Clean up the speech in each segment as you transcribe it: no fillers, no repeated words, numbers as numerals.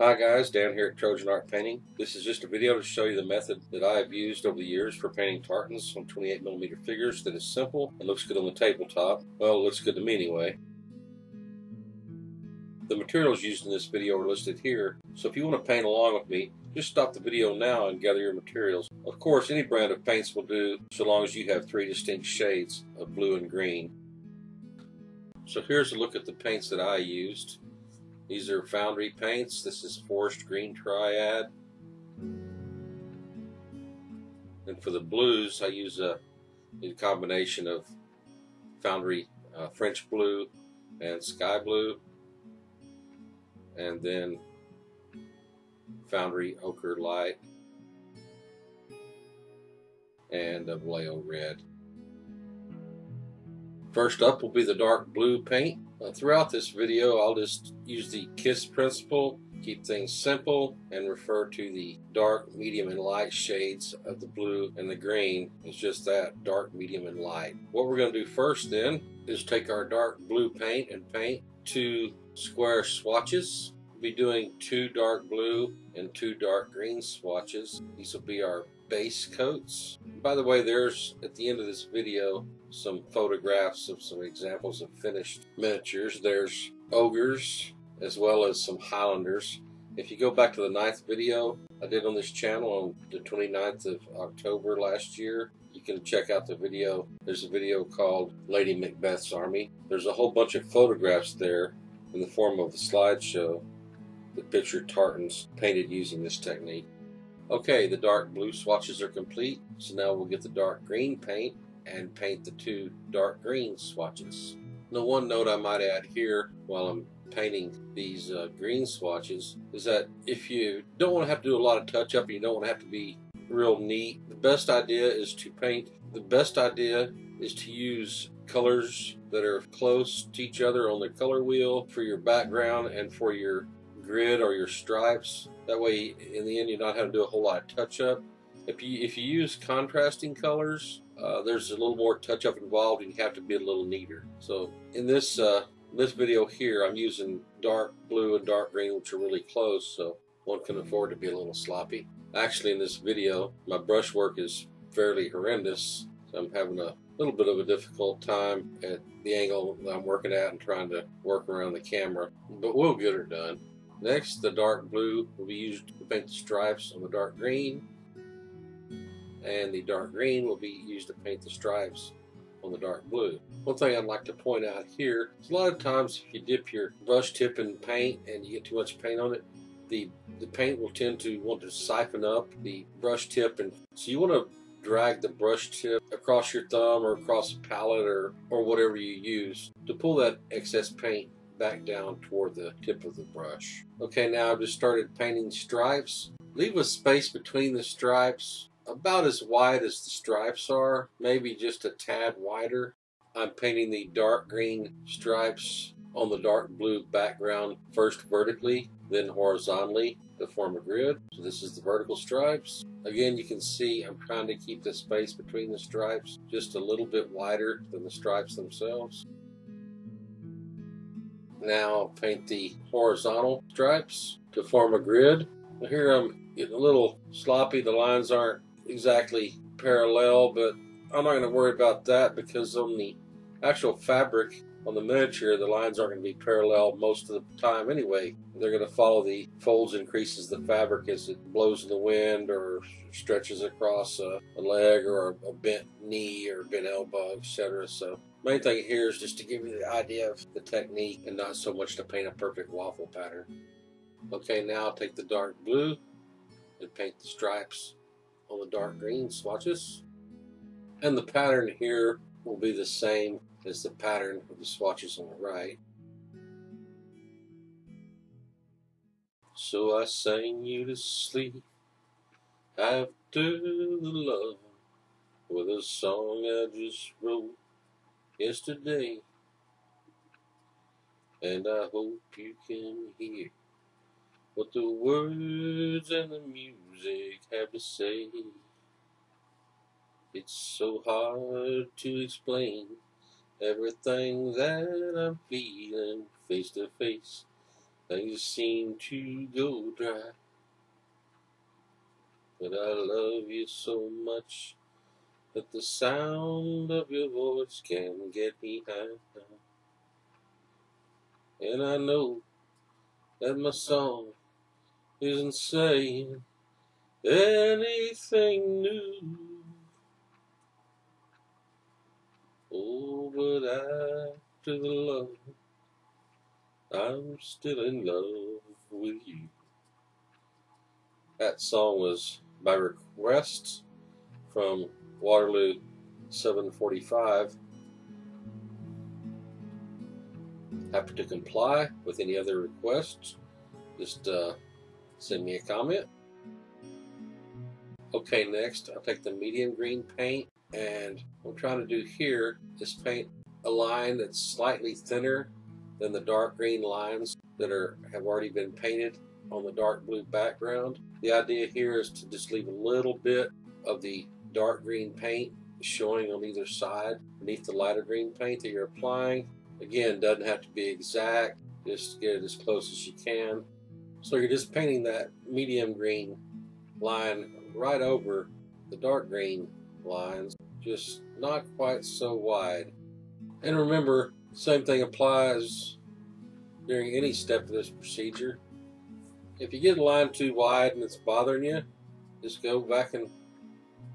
Hi guys, Dan here at Trojan Art Painting. This is just a video to show you the method that I have used over the years for painting tartans on 28mm figures that is simple and looks good on the tabletop. Well, it looks good to me anyway. The materials used in this video are listed here, so if you want to paint along with me, just stop the video now and gather your materials. Of course, any brand of paints will do, so long as you have 3 distinct shades of blue and green. So here's a look at the paints that I used. These are Foundry paints. This is Forest Green Triad. And for the blues, I use a combination of Foundry French blue and sky blue, and then Foundry Ochre Light and a Vallejo Red. First up will be the dark blue paint. Throughout this video, I'll just use the KISS principle, keep things simple, and refer to the dark, medium, and light shades of the blue and the green. It's just that, dark, medium, and light. What we're going to do first then is take our dark blue paint and paint 2 square swatches. We'll be doing 2 dark blue and 2 dark green swatches. These will be our base coats. By the way, there's at the end of this video some photographs of some examples of finished miniatures. There's ogres as well as some Highlanders. If you go back to the 9th video I did on this channel on the 29th of October last year, you can check out the video. There's a video called Lady Macbeth's Army. There's a whole bunch of photographs there in the form of a slideshow that picture tartans painted using this technique. Okay, the dark blue swatches are complete, so now we'll get the dark green paint and paint the 2 dark green swatches. Now, one note I might add here while I'm painting these green swatches is that if you don't want to have to do a lot of touch up and you don't want to have to be real neat, the best idea is to use colors that are close to each other on the color wheel for your background and for your grid or your stripes. That way, in the end, you're not having to do a whole lot of touch-up. If you use contrasting colors, there's a little more touch-up involved, and you have to be a little neater. So in this video here, I'm using dark blue and dark green, which are really close, so one can afford to be a little sloppy. Actually, in this video, my brush work is fairly horrendous, so I'm having a little bit of a difficult time at the angle that I'm working at and trying to work around the camera, but we'll get her done. Next, the dark blue will be used to paint the stripes on the dark green, and the dark green will be used to paint the stripes on the dark blue. One thing I'd like to point out here is a lot of times if you dip your brush tip in paint and you get too much paint on it, the paint will tend to want to siphon up the brush tip, and so you want to drag the brush tip across your thumb or across a palette or whatever you use to pull that excess paint back down toward the tip of the brush. Okay, now I've just started painting stripes. Leave a space between the stripes about as wide as the stripes are, maybe just a tad wider. I'm painting the dark green stripes on the dark blue background, first vertically, then horizontally to form a grid. So this is the vertical stripes. Again, you can see I'm trying to keep the space between the stripes just a little bit wider than the stripes themselves. Now I'll paint the horizontal stripes to form a grid. Here I'm getting a little sloppy. The lines aren't exactly parallel, but I'm not going to worry about that because on the actual fabric on the miniature, the lines aren't going to be parallel most of the time anyway. They're going to follow the folds and creases of the fabric as it blows in the wind or stretches across a leg or a bent knee or bent elbow, etc. So main thing here is just to give you the idea of the technique and not so much to paint a perfect waffle pattern. Okay, now I'll take the dark blue and paint the stripes on the dark green swatches. And the pattern here will be the same as the pattern of the swatches on the right. So I sang you to sleep after the love with a song I just wrote yesterday, and I hope you can hear what the words and the music have to say. It's so hard to explain everything that I'm feeling face to face Things seem to go dry, but I love you so much that the sound of your voice can get me high. And I know that my song isn't saying anything new. Oh, but after the love, I'm still in love with you. That song was by request from Waterloo 745. Happy to comply with any other requests. Just send me a comment. Okay, next I'll take the medium green paint, and what I'm trying to do here is paint a line that's slightly thinner than the dark green lines that have already been painted on the dark blue background. The idea here is to just leave a little bit of the dark green paint showing on either side beneath the lighter green paint that you're applying. Again, doesn't have to be exact, just get it as close as you can. So you're just painting that medium green line right over the dark green lines, just not quite so wide. And remember, same thing applies during any step of this procedure. If you get a line too wide and it's bothering you, just go back and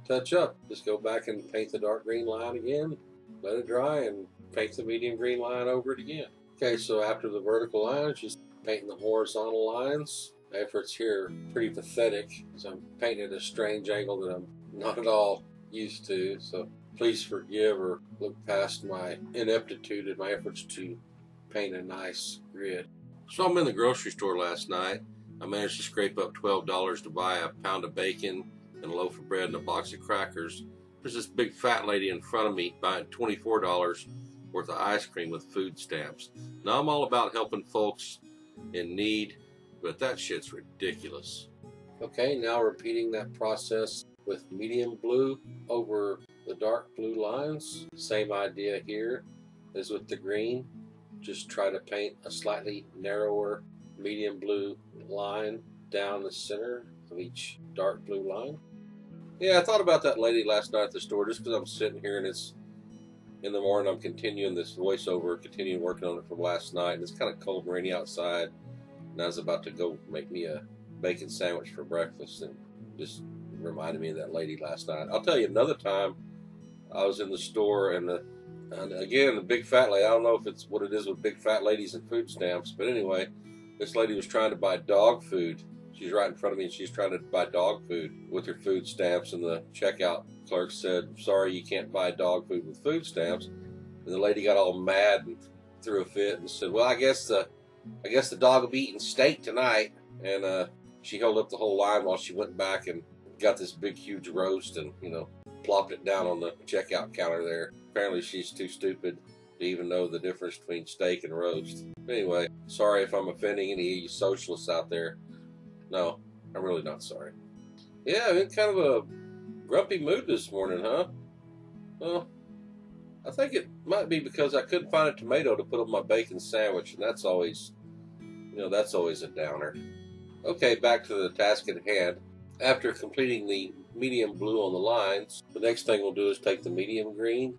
touch up. Just go back and paint the dark green line again, let it dry, and paint the medium green line over it again. Okay, so after the vertical lines, just painting the horizontal lines. My efforts here are pretty pathetic, because I'm painting at a strange angle that I'm not at all used to, so please forgive or look past my ineptitude in my efforts to paint a nice grid. So I'm in the grocery store last night. I managed to scrape up $12 to buy a pound of bacon and a loaf of bread and a box of crackers. There's this big fat lady in front of me buying $24 worth of ice cream with food stamps. Now, I'm all about helping folks in need, but that shit's ridiculous. Okay, now repeating that process with medium blue over the dark blue lines. Same idea here as with the green. Just try to paint a slightly narrower medium blue line down the center of each dark blue line. Yeah, I thought about that lady last night at the store, just because I'm sitting here and it's in the morning. I'm continuing this voiceover, continuing working on it from last night, and it's kind of cold and rainy outside, and I was about to go make me a bacon sandwich for breakfast, and just reminded me of that lady last night. I'll tell you another time I was in the store, and again, the big fat lady, I don't know if it's what it is with big fat ladies and food stamps, but anyway, this lady was trying to buy dog food. She's right in front of me, and she's trying to buy dog food with her food stamps, and the checkout clerk said, "Sorry, you can't buy dog food with food stamps." And the lady got all mad and threw a fit and said, "Well, I guess the dog will be eating steak tonight." And she held up the whole line while she went back and got this big, huge roast and, plopped it down on the checkout counter there. Apparently she's too stupid to even know the difference between steak and roast. Anyway, sorry if I'm offending any of you socialists out there. No, I'm really not sorry. Yeah, I'm in kind of a grumpy mood this morning, huh? Well, I think it might be because I couldn't find a tomato to put on my bacon sandwich, and that's always a downer. Okay, back to the task at hand. After completing the medium blue on the lines, the next thing we'll do is take the medium green,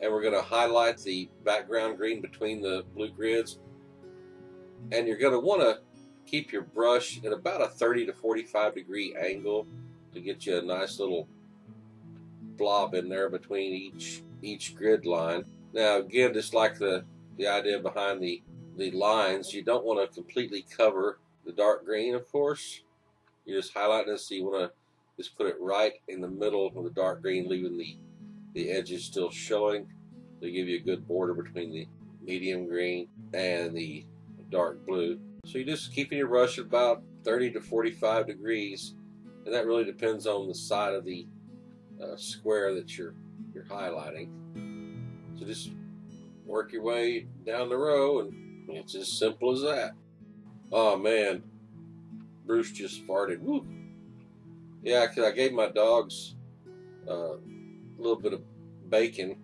and we're going to highlight the background green between the blue grids. And you're going to want to keep your brush at about a 30 to 45 degree angle to get you a nice little blob in there between each grid line. Now, again, just like the idea behind the lines, you don't want to completely cover the dark green, of course. You're just highlighting this, so you want to just put it right in the middle of the dark green, leaving the edges still showing to give you a good border between the medium green and the dark blue. So you're just keeping your brush at about 30 to 45 degrees, and that really depends on the side of the square that you're highlighting. So just work your way down the row, and it's as simple as that. Oh man, Bruce just farted. Woo. Yeah, because I gave my dogs a little bit of bacon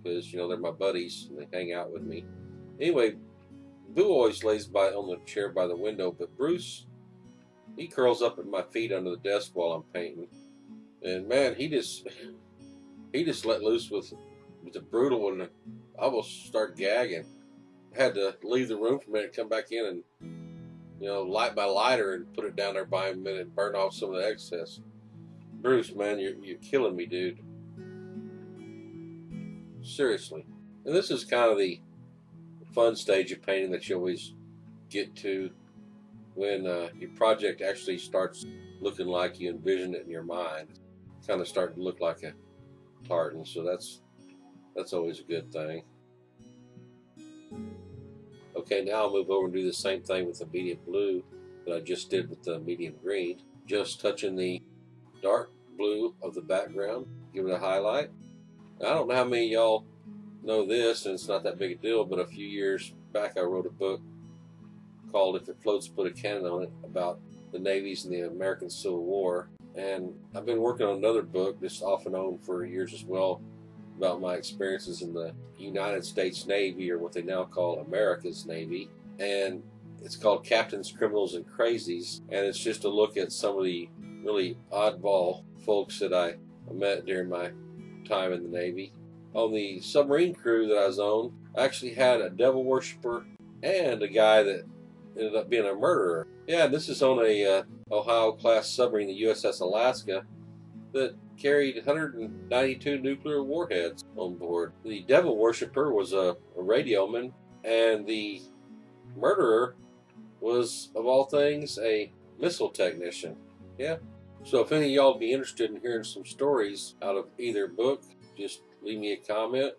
because they're my buddies and they hang out with me. Anyway, Boo always lays on the chair by the window, but Bruce, he curls up at my feet under the desk while I'm painting. And man, he just let loose with the brutal, and I almost start gagging. I had to leave the room for a minute, come back in, and light my lighter and put it down there by him and burn off some of the excess. Bruce, man, you're killing me, dude. Seriously. And this is kind of the fun stage of painting that you always get to when your project actually starts looking like you envision it in your mind. It's kind of starting to look like a tartan, so that's always a good thing. Okay, now I'll move over and do the same thing with the medium blue that I just did with the medium green. Just touching the dark blue of the background, give it a highlight. Now, I don't know how many of y'all know this, and it's not that big a deal, but a few years back I wrote a book called If It Floats, Put a Cannon on It, about the navies in the American Civil War. And I've been working on another book, just off and on for years as well, about my experiences in the United States Navy, or what they now call America's Navy. And it's called Captains, Criminals, and Crazies. And it's just a look at some of the really oddball folks that I met during my time in the Navy. On the submarine crew that I was on, I actually had a devil worshiper and a guy that ended up being a murderer. Yeah, this is on a Ohio-class submarine, the USS Alaska, that carried 192 nuclear warheads on board. The devil worshiper was a radioman, and the murderer was, of all things, a missile technician. Yeah. So if any of y'all be interested in hearing some stories out of either book, just leave me a comment,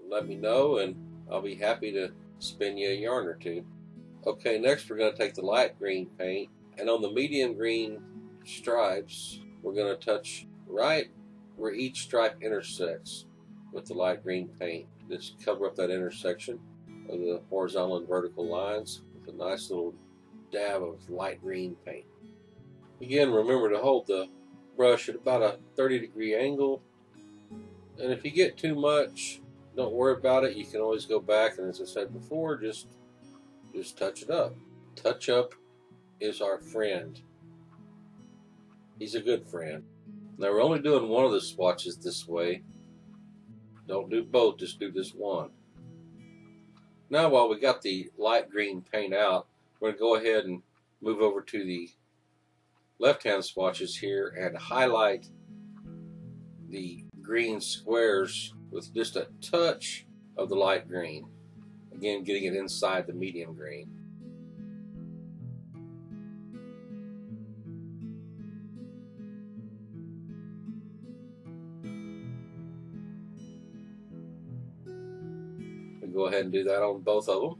let me know, and I'll be happy to spin you a yarn or two. Okay, next we're going to take the light green paint, and on the medium green stripes, we're going to touch right where each stripe intersects with the light green paint. Just cover up that intersection of the horizontal and vertical lines with a nice little dab of light green paint. Again, remember to hold the brush at about a 30-degree angle, and if you get too much, don't worry about it. You can always go back, and as I said before, just touch it up. Touch up is our friend. He's a good friend. Now we're only doing one of the swatches this way. Don't do both, just do this one. Now while we got the light green paint out, we're going to go ahead and move over to the left-hand swatches here and highlight the green squares with just a touch of the light green. Again, getting it inside the medium green. We go ahead and do that on both of them.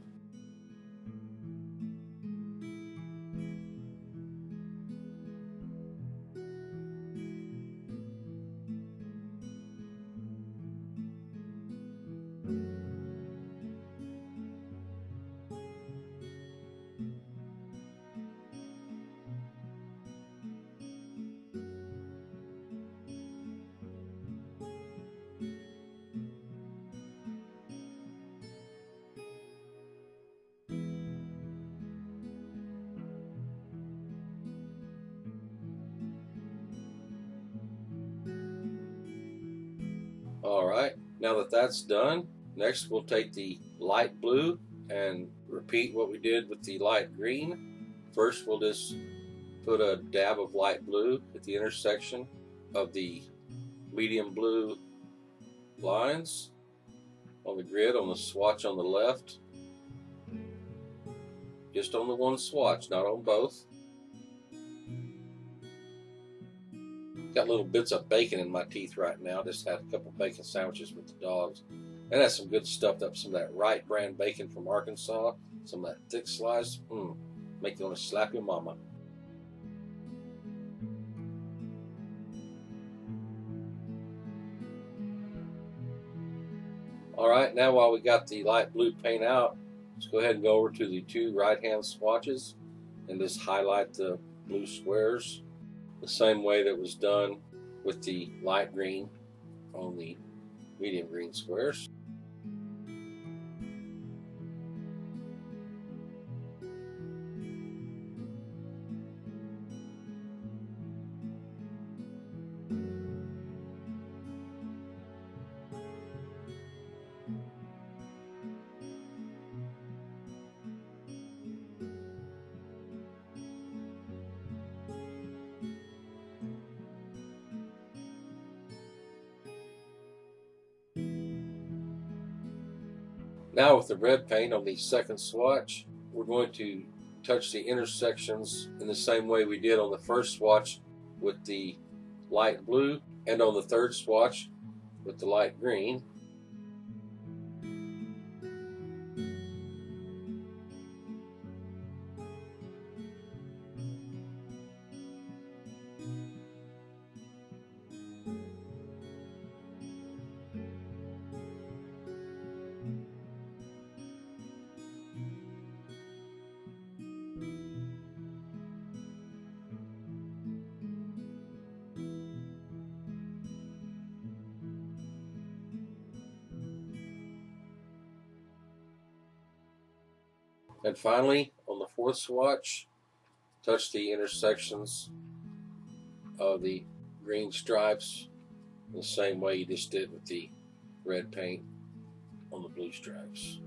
Alright, now that that's done, next we'll take the light blue and repeat what we did with the light green. First we'll just put a dab of light blue at the intersection of the medium blue lines on the grid, on the swatch on the left. Just on the one swatch, not on both. Got little bits of bacon in my teeth right now. Just had a couple bacon sandwiches with the dogs. And that's some good stuff. Up some of that Wright brand bacon from Arkansas. Some of that thick slice. Make you want to slap your mama. Alright, now while we got the light blue paint out, let's go ahead and go over to the two right-hand swatches and just highlight the blue squares the same way that was done with the light green on the medium green squares. Now with the red paint on the second swatch, we're going to touch the intersections in the same way we did on the first swatch with the light blue and on the third swatch with the light green. And finally, on the fourth swatch, touch the intersections of the green stripes the same way you just did with the red paint on the blue stripes.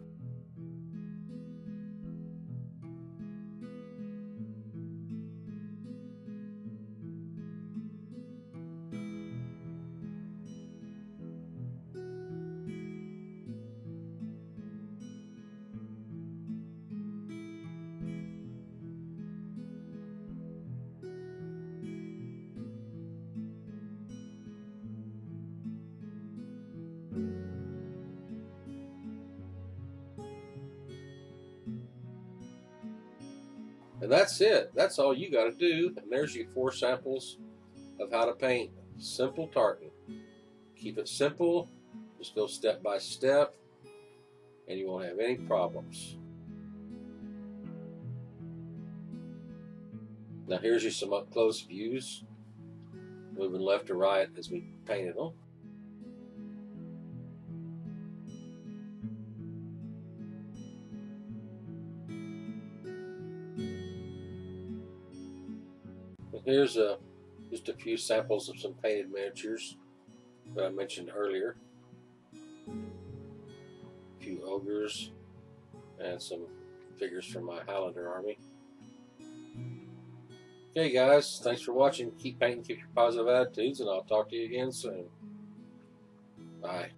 And that's it. That's all you got to do. And there's your 4 samples of how to paint simple tartan. Keep it simple. Just go step by step, and you won't have any problems. Now here's your some up close views, moving left to right as we painted them. And here's just a few samples of some painted miniatures that I mentioned earlier. A few ogres and some figures from my Highlander army. Okay guys, thanks for watching. Keep painting, keep your positive attitudes, and I'll talk to you again soon. Bye.